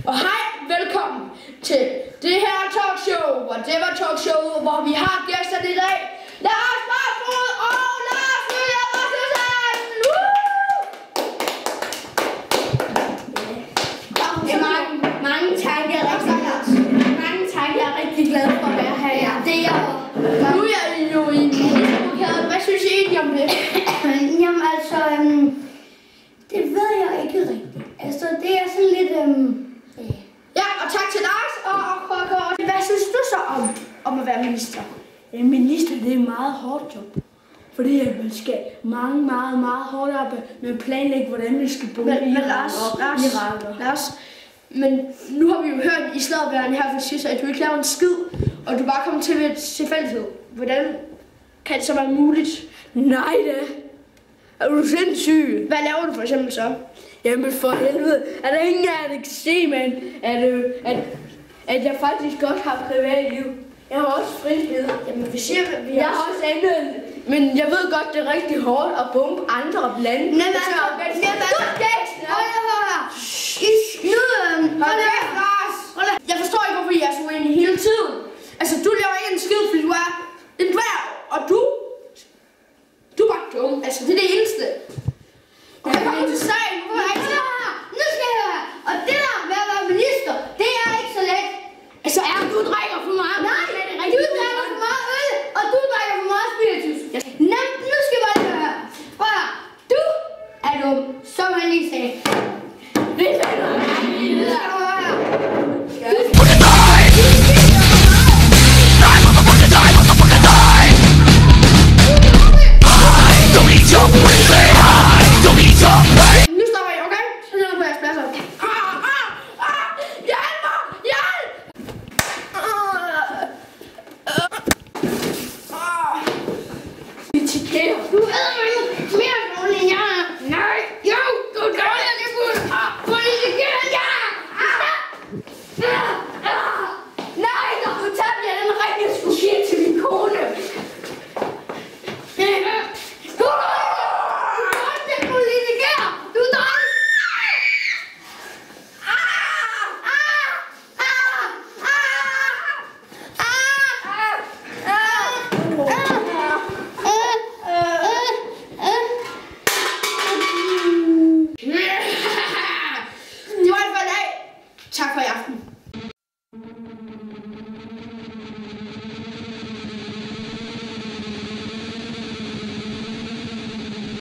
Og hej, velkommen til det her talkshow, Whatever Talkshow, hvor vi har gæster i dag. Lars Barfod og Lars Møller Rasmussen! Mange tak, jeg er rigtig glad for at være her. Ja, det er jeg. Nu er I jo i ministerrokeret. Hvad synes I egentlig om det? Jamen altså, det ved jeg ikke rigtigt. Altså, det er sådan lidt, Ja, og tak til Lars og hvad synes du så om at være minister? En minister, det er et meget hårdt job. Fordi man skal meget hårdt op med at planlægge, hvordan vi skal bo Men Lars, men nu har vi jo hørt i sladderværende her for sidst, at du ikke laver en skid, og du bare kommer til ved tilfældighed. Hvordan kan det så være muligt? Nej da. Er du sindssyg? Hvad laver du for eksempel så? Jamen for helvede. Er der ingen af jer, der kan se, man, at jeg faktisk godt har privatliv? Jeg har også frihed. Jamen vi siger, at vi Jeg har også andet. Men jeg ved godt, det er rigtig hårdt at bombe andre lande. I